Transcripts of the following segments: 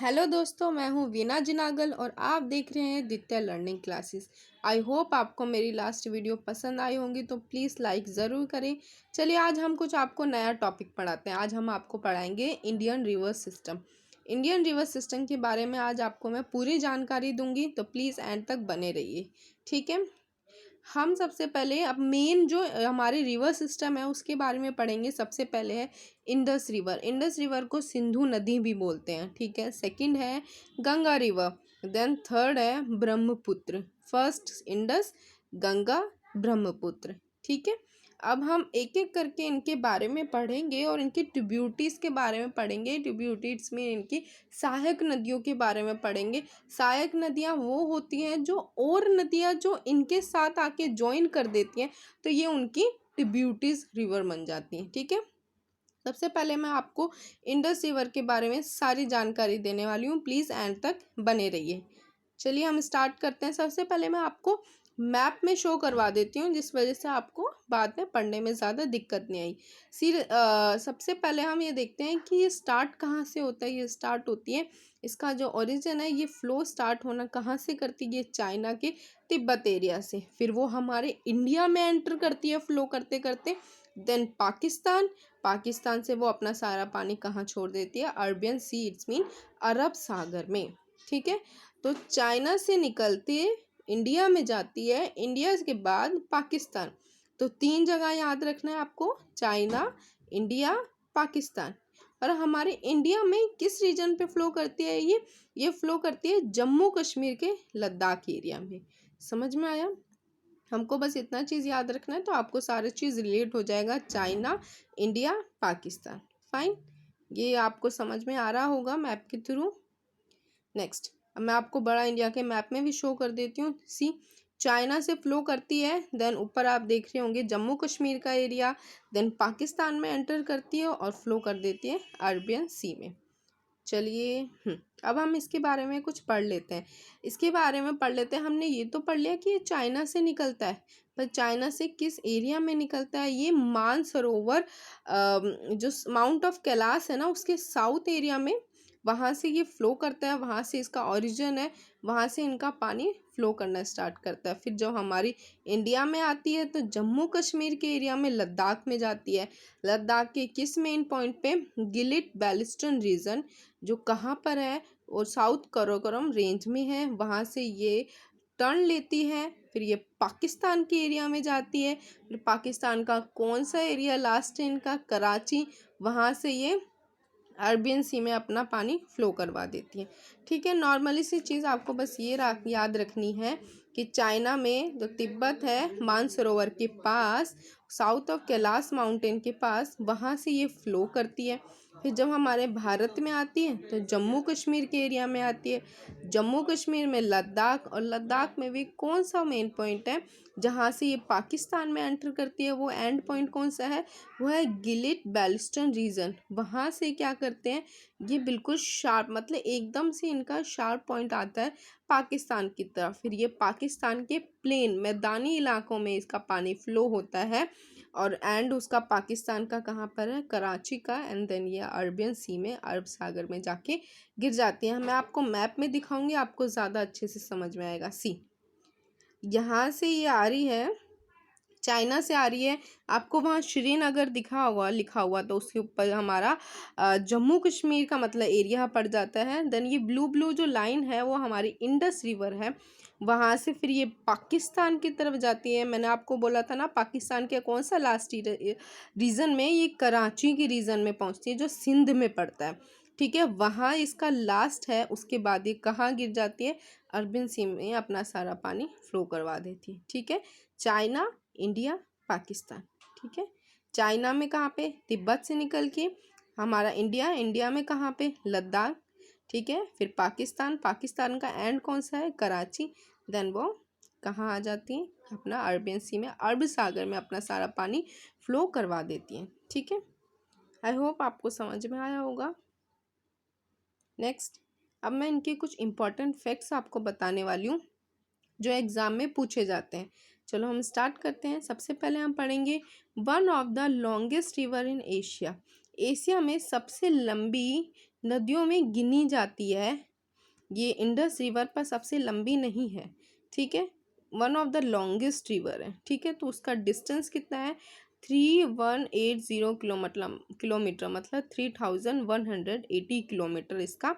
Hello दोस्तों, मैं हूँ वीना जिनागल और आप देख रहे हैं दित्य लर्निंग क्लासेस। आई होप आपको मेरी लास्ट वीडियो पसंद आई होंगी, तो प्लीज़ लाइक ज़रूर करें। चलिए आज हम कुछ आपको नया टॉपिक पढ़ाते हैं। आज हम आपको पढ़ाएंगे Indian river system. Indian river system के बारे में आज आपको मैं पूरी जानकारी दूंगी, तो प्लीज़ एंड तक बने रहिए, ठीक है। हम सबसे पहले अब मेन जो हमारे रिवर सिस्टम है उसके बारे में पढ़ेंगे। सबसे पहले है इंडस रिवर। इंडस रिवर को सिंधु नदी भी बोलते हैं, ठीक है। सेकंड है गंगा रिवर। देन थर्ड है ब्रह्मपुत्र। फर्स्ट इंडस, गंगा, ब्रह्मपुत्र, ठीक है। अब हम एक एक करके इनके बारे में पढ़ेंगे और इनकी ट्रिब्यूटरीज के बारे में पढ़ेंगे। ट्रिब्यूटरीज में इनकी सहायक नदियों के बारे में पढ़ेंगे। सहायक नदियाँ वो होती हैं जो और नदियाँ जो इनके साथ आके ज्वाइन कर देती हैं, तो ये उनकी ट्रिब्यूटरीज रिवर बन जाती हैं, ठीक है। सबसे पहले मैं आपको इंडस रिवर के बारे में सारी जानकारी देने वाली हूँ, प्लीज़ एंड तक बने रहिए। चलिए हम स्टार्ट करते हैं। सबसे पहले मैं आपको मैप में शो करवा देती हूँ, जिस वजह से आपको बाद में पढ़ने में ज़्यादा दिक्कत नहीं आई। सबसे पहले हम ये देखते हैं कि ये स्टार्ट कहाँ से होता है। ये स्टार्ट होती है, इसका जो ओरिजिन है, ये फ्लो स्टार्ट होना कहाँ से करती है, ये चाइना के तिब्बत एरिया से। फिर वो हमारे इंडिया में एंटर करती है फ्लो करते करते। देन पाकिस्तान, पाकिस्तान से वो अपना सारा पानी कहाँ छोड़ देती है, अरबियन सी, इट्स मीन अरब सागर में, ठीक है। तो चाइना से निकलती है, इंडिया में जाती है, इंडिया के बाद पाकिस्तान। तो तीन जगह याद रखना है आपको, चाइना, इंडिया, पाकिस्तान। और हमारे इंडिया में किस रीजन पे फ्लो करती है ये फ्लो करती है जम्मू कश्मीर के लद्दाख एरिया में। समझ में आया? हमको बस इतना चीज़ याद रखना है, तो आपको सारी चीज़ रिलेट हो जाएगा, चाइना, इंडिया, पाकिस्तान। फाइन, ये आपको समझ में आ रहा होगा मैप के थ्रू। नेक्स्ट, अब मैं आपको बड़ा इंडिया के मैप में भी शो कर देती हूँ। सी, चाइना से फ्लो करती है, देन ऊपर आप देख रहे होंगे जम्मू कश्मीर का एरिया, देन पाकिस्तान में एंटर करती है और फ्लो कर देती है अरबियन सी में। चलिए अब हम इसके बारे में कुछ पढ़ लेते हैं। इसके बारे में पढ़ लेते हैं। हमने ये तो पढ़ लिया कि ये चाइना से निकलता है, पर चाइना से किस एरिया में निकलता है। ये मानसरोवर जो माउंट ऑफ कैलाश है ना, उसके साउथ एरिया में, वहाँ से ये फ्लो करता है, वहाँ से इसका ओरिजिन है, वहाँ से इनका पानी फ्लो करना स्टार्ट करता है। फिर जब हमारी इंडिया में आती है तो जम्मू कश्मीर के एरिया में लद्दाख में जाती है। लद्दाख के किस मेन पॉइंट पे, गिलिट बाल्टिस्तान रीजन, जो कहाँ पर है, और साउथ कराकोरम रेंज में है। वहाँ से ये टर्न लेती है, फिर ये पाकिस्तान के एरिया में जाती है। फिर पाकिस्तान का कौन सा एरिया लास्ट है इनका, कराची, वहाँ से ये अरबियन सी में अपना पानी फ्लो करवा देती है, ठीक है। नॉर्मली सी चीज़ आपको बस ये याद रखनी है कि चाइना में जो तिब्बत है, मानसरोवर के पास, साउथ ऑफ कैलाश माउंटेन के पास, वहाँ से ये फ्लो करती है। फिर जब हमारे भारत में आती है तो जम्मू कश्मीर के एरिया में आती है। जम्मू कश्मीर में लद्दाख, और लद्दाख में भी कौन सा मेन पॉइंट है जहाँ से ये पाकिस्तान में एंटर करती है, वो एंड पॉइंट कौन सा है, वो है गिलिट बाल्टिस्तान रीजन। वहाँ से क्या करते हैं, ये बिल्कुल शार्प, मतलब एकदम से इनका शार्प पॉइंट आता है पाकिस्तान की तरफ। फिर ये पाकिस्तान के प्लेन मैदानी इलाकों में इसका पानी फ्लो होता है, और एंड उसका पाकिस्तान का कहाँ पर है, कराची का, एंड देन ये अरबियन सी में, अरब सागर में जाके गिर जाती है। मैं आपको मैप में दिखाऊंगी, आपको ज़्यादा अच्छे से समझ में आएगा। सी, यहाँ से ये आ रही है, चाइना से आ रही है, आपको वहाँ श्रीनगर दिखा हुआ लिखा हुआ, तो उसके ऊपर हमारा जम्मू कश्मीर का मतलब एरिया पड़ जाता है। देन ये ब्लू ब्लू जो लाइन है वो हमारी इंडस रिवर है। वहाँ से फिर ये पाकिस्तान की तरफ जाती है। मैंने आपको बोला था ना, पाकिस्तान के कौन सा लास्ट रीजन में, ये कराची के रीजन में पहुँचती है, जो सिंध में पड़ता है, ठीक है। वहाँ इसका लास्ट है। उसके बाद ये कहाँ गिर जाती है, अरबियन सी में अपना सारा पानी फ्लो करवा देती है, ठीक है। चाइना, इंडिया, पाकिस्तान, ठीक है। चाइना में कहाँ पे, तिब्बत से निकल के हमारा इंडिया, इंडिया में कहाँ पे, लद्दाख, ठीक है। फिर पाकिस्तान, पाकिस्तान का एंड कौन सा है, कराची। देन वो कहाँ आ जाती है, अपना अरबियन सी में, अरब सागर में अपना सारा पानी फ्लो करवा देती है, ठीक है। आई होप आपको समझ में आया होगा। नेक्स्ट, अब मैं इनके कुछ इंपॉर्टेंट फैक्ट्स आपको बताने वाली हूँ जो एग्ज़ाम में पूछे जाते हैं। चलो हम स्टार्ट करते हैं। सबसे पहले हम पढ़ेंगे one of the longest river in Asia. Asia में सबसे लंबी नदियों में गिनी जाती है, ये इंडस रिवर पर सबसे लंबी नहीं है, ठीक है, one of the longest river है, ठीक है। तो उसका डिस्टेंस कितना है, 3180 किलोमीटर, मतलब 3180 किलोमीटर इसका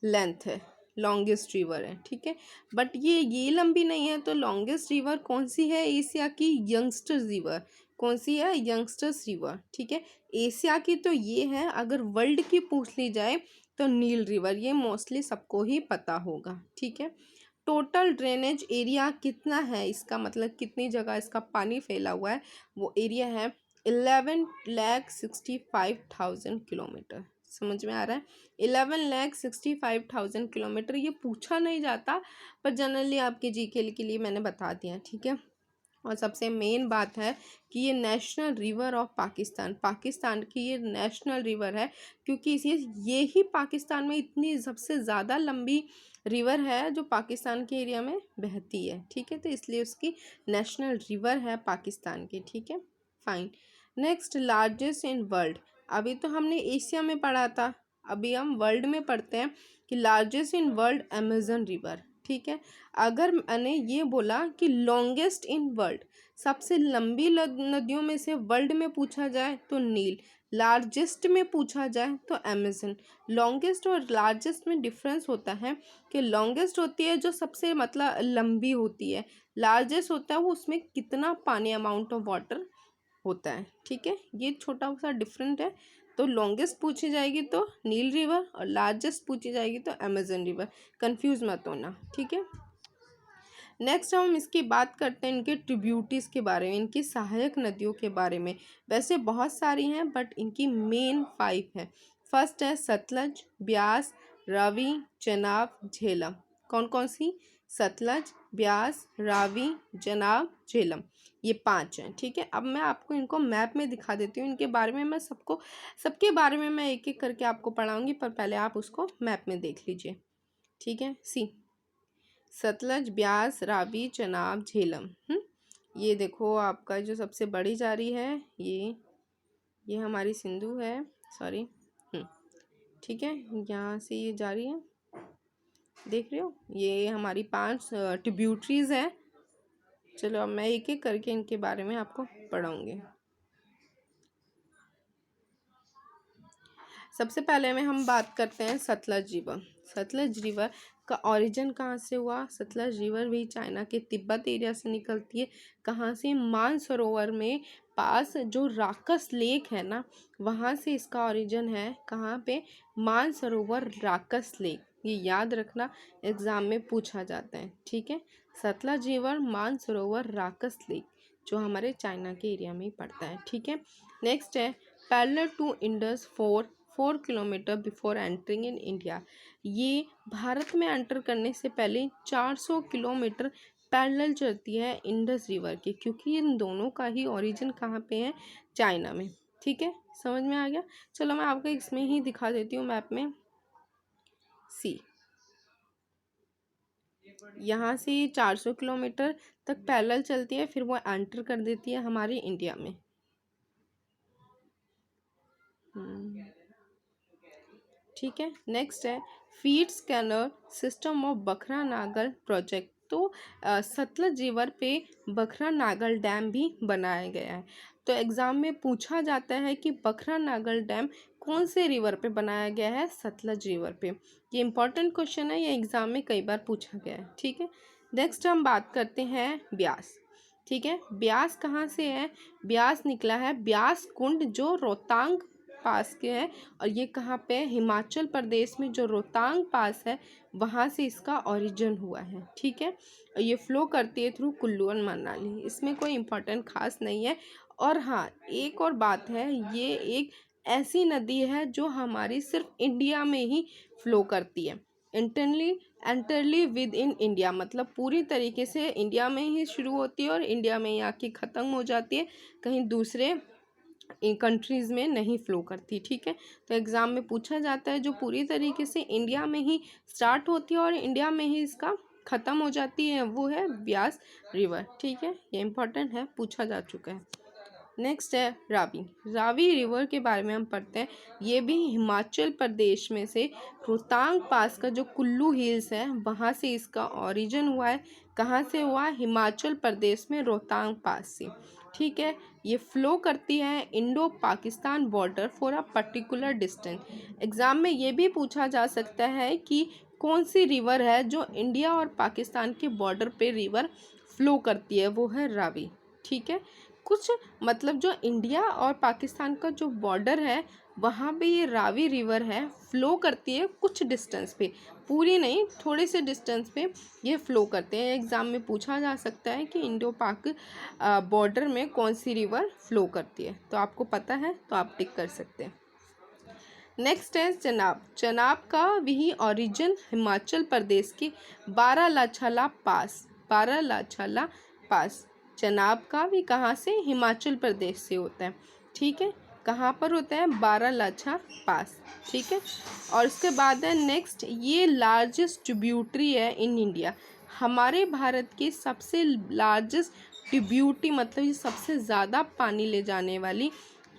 लेंथ है, लॉन्गेस्ट रिवर है, ठीक है। बट ये लंबी नहीं है, तो लॉन्गेस्ट रिवर कौन सी है, एशिया की यंगस्टर्स रिवर, कौन सी है, यंगस्टर्स रिवर, ठीक है। एशिया की तो ये है, अगर वर्ल्ड की पूछ ली जाए तो नील रिवर, ये मोस्टली सबको ही पता होगा, ठीक है। टोटल ड्रेनेज एरिया कितना है इसका, मतलब कितनी जगह इसका पानी फैला हुआ है, वो एरिया है 11,65,000 किलोमीटर। समझ में आ रहा है, 11,65,000 किलोमीटर। ये पूछा नहीं जाता, पर जनरली आपके जीके के लिए मैंने बता दिया, ठीक है। और सबसे मेन बात है कि ये national river of Pakistan, Pakistan की ये नेशनल रिवर है, क्योंकि इसी ये ही पाकिस्तान में इतनी सबसे ज़्यादा लंबी रिवर है जो पाकिस्तान के एरिया में बहती है, ठीक है। तो इसलिए उसकी नेशनल रिवर है पाकिस्तान की, ठीक है, fine. Next, largest in world. अभी तो हमने एशिया में पढ़ा था, अभी हम वर्ल्ड में पढ़ते हैं कि largest in world Amazon river, ठीक है। अगर मैंने ये बोला कि लॉन्गेस्ट इन वर्ल्ड, सबसे लंबी नदियों में से वर्ल्ड में पूछा जाए तो नील, लार्जेस्ट में पूछा जाए तो अमेजन। लॉन्गेस्ट और लार्जेस्ट में डिफरेंस होता है कि लॉन्गेस्ट होती है जो सबसे मतलब लंबी होती है, लार्जेस्ट होता है वो उसमें कितना पानी, अमाउंट ऑफ वाटर होता है, ठीक है। ये छोटा सा डिफरेंट है। तो लॉन्गेस्ट पूछी जाएगी तो नील रिवर, और लार्जेस्ट पूछी जाएगी तो अमेजन रिवर, कंफ्यूज मत होना, ठीक है। नेक्स्ट हम इसकी बात करते हैं इनके ट्रिब्यूटरीज के बारे में, इनकी सहायक नदियों के बारे में। वैसे बहुत सारी हैं, बट इनकी मेन 5 है। फर्स्ट है सतलज, ब्यास, रावी, चेनाब, झेलम। कौन कौन सी, सतलज, ब्यास, रावी, चेनाब, झेलम, ये 5 हैं, ठीक है। अब मैं आपको इनको मैप में दिखा देती हूँ, इनके बारे में मैं सबके बारे में मैं एक एक करके आपको पढ़ाऊंगी, पर पहले आप उसको मैप में देख लीजिए, ठीक है। सतलज, ब्यास, रावी, चनाब, झेलम। ये देखो आपका जो सबसे बड़ी जा रही है, ये हमारी सिंधु है, सॉरी, ठीक है, यहाँ से ये जा रही है, देख रहे हो, ये हमारी 5 ट्रिब्यूटरीज हैं। चलो अब मैं एक एक करके इनके बारे में आपको पढ़ाऊंगी। सबसे पहले में हम बात करते हैं सतलज रिवर। सतलज रिवर का ओरिजिन कहाँ से हुआ, सतलज रिवर भी चाइना के तिब्बत एरिया से निकलती है। कहाँ से, मानसरोवर में पास जो राकस लेक है ना, वहाँ से इसका ओरिजिन है। कहाँ पे, मानसरोवर राकस लेक, ये याद रखना, एग्जाम में पूछा जाता है, ठीक है। सतलज रिवर, मानसरोवर राकस लेक, जो हमारे चाइना के एरिया में ही पड़ता है, ठीक है। नेक्स्ट है parallel to Indus 4 kilometre before entering in India. ये भारत में एंटर करने से पहले 400 किलोमीटर पैरेलल चलती है इंडस रिवर की, क्योंकि इन दोनों का ही ओरिजिन कहाँ पे है, चाइना में, ठीक है। समझ में आ गया। चलो मैं आपको इसमें ही दिखा देती हूँ मैप में। सी, यहाँ से 400 किलोमीटर तक पैरेलल चलती है, फिर वो एंटर कर देती है हमारे इंडिया में। ठीक है। नेक्स्ट है feed scanner system of Bakhra Nagal project. तो सतलज रिवर पे बखरा नागल डैम भी बनाया गया है। तो एग्ज़ाम में पूछा जाता है कि बखरा नागल डैम कौन से रिवर पे बनाया गया है, सतलज रिवर पे। ये इंपॉर्टेंट क्वेश्चन है, ये एग्ज़ाम में कई बार पूछा गया है, ठीक है। नेक्स्ट हम बात करते हैं ब्यास, ठीक है। ब्यास कहाँ से है, ब्यास निकला है ब्यास कुंड, जो रोहतांग पास के है, और ये कहाँ पे, हिमाचल प्रदेश में जो रोहतांग पास है, वहाँ से इसका ओरिजिन हुआ है, ठीक है। और ये फ्लो करती है थ्रू कुल्लू और मनाली, इसमें कोई इम्पोर्टेंट खास नहीं है। और हाँ, एक और बात है, ये एक ऐसी नदी है जो हमारी सिर्फ इंडिया में ही फ्लो करती है, एंटरली विद इन इंडिया, मतलब पूरी तरीके से इंडिया में ही शुरू होती है और इंडिया में ही आके ख़त्म हो जाती है, कहीं दूसरे कंट्रीज़ में नहीं फ्लो करती, ठीक है। तो एग्ज़ाम में पूछा जाता है जो पूरी तरीके से इंडिया में ही स्टार्ट होती है और इंडिया में ही इसका ख़त्म हो जाती है, वो है ब्यास रिवर, ठीक है। ये इंपॉर्टेंट है, पूछा जा चुका है। नेक्स्ट है रावी। रावी रिवर के बारे में हम पढ़ते हैं। ये भी हिमाचल प्रदेश में से रोहतांग पास का जो कुल्लू हिल्स है वहाँ से इसका ओरिजिन हुआ है। कहाँ से हुआ? हिमाचल प्रदेश में रोहतांग पास से। ठीक है, ये फ्लो करती है Indo Pakistan border for a particular distance. Exam में ये भी पूछा जा सकता है कि कौन सी रिवर है जो इंडिया और पाकिस्तान के बॉर्डर पे रिवर फ्लो करती है, वो है रावी। ठीक है, कुछ मतलब जो इंडिया और पाकिस्तान का जो बॉर्डर है वहाँ पे ये रावी रिवर है, फ्लो करती है कुछ डिस्टेंस पे, पूरी नहीं, थोड़े से डिस्टेंस पे ये फ्लो करते हैं। एग्ज़ाम में पूछा जा सकता है कि इंडो पाक बॉर्डर में कौन सी रिवर फ्लो करती है, तो आपको पता है तो आप टिक कर सकते हैं। नेक्स्ट है चनाब। चनाब का भी ओरिजिन हिमाचल प्रदेश के बारालाछाला पास, बारालाछाला पास। चनाब का भी कहाँ से? हिमाचल प्रदेश से होता है। ठीक है, कहाँ पर होता है? बारालाछा पास। ठीक है, और उसके बाद है नेक्स्ट, ये लार्जेस्ट ट्रिब्यूटरी है इन इंडिया। हमारे भारत की सबसे लार्जेस्ट ट्रिब्यूटरी मतलब ये सबसे ज़्यादा पानी ले जाने वाली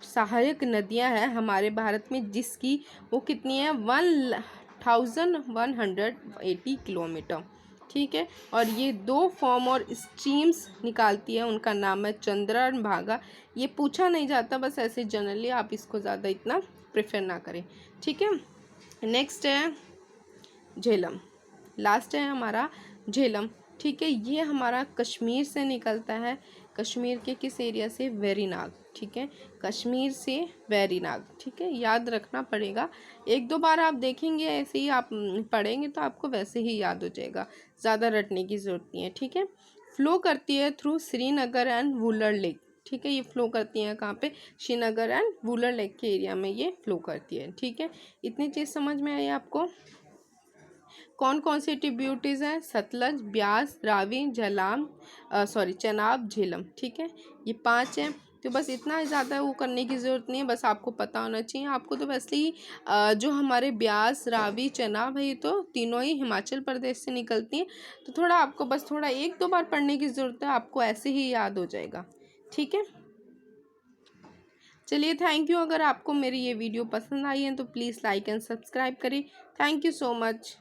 सहायक नदियां हैं हमारे भारत में, जिसकी वो कितनी है? 1180 किलोमीटर। ठीक है, और ये दो फॉर्म और स्ट्रीम्स निकालती है, उनका नाम है चंद्रा और भागा। ये पूछा नहीं जाता, बस ऐसे जनरली आप इसको ज़्यादा इतना प्रेफर ना करें। ठीक है, नेक्स्ट है झेलम। लास्ट है हमारा झेलम। ठीक है, ये हमारा कश्मीर से निकलता है। कश्मीर के किस एरिया से? वेरीनाग। ठीक है, कश्मीर से वेरीनाग। ठीक है, याद रखना पड़ेगा, एक दो बार आप देखेंगे ऐसे ही आप पढ़ेंगे तो आपको वैसे ही याद हो जाएगा, ज़्यादा रटने की ज़रूरत नहीं है। ठीक है, फ्लो करती है through Srinagar and Wular lake. ठीक है, ये फ्लो करती हैं कहाँ पे? श्रीनगर एंड वुलर लेक के एरिया में ये फ्लो करती है। ठीक है, इतनी चीज़ समझ में आई आपको? कौन कौन सी ट्रिब्यूटरीज हैं? सतलज, ब्यास, रावी, झेलम, चनाब, झेलम। ठीक है, ये 5 हैं। तो बस इतना ज़्यादा वो करने की ज़रूरत नहीं है, बस आपको पता होना चाहिए। आपको तो वैसे ही जो हमारे ब्यास, रावी, चनाब है, ये तो तीनों ही हिमाचल प्रदेश से निकलती हैं, तो थोड़ा आपको बस थोड़ा एक दो बार पढ़ने की ज़रूरत है, आपको ऐसे ही याद हो जाएगा। ठीक है, चलिए थैंक यू। अगर आपको मेरी ये वीडियो पसंद आई है तो प्लीज़ लाइक एंड सब्सक्राइब करें। Thank you so much.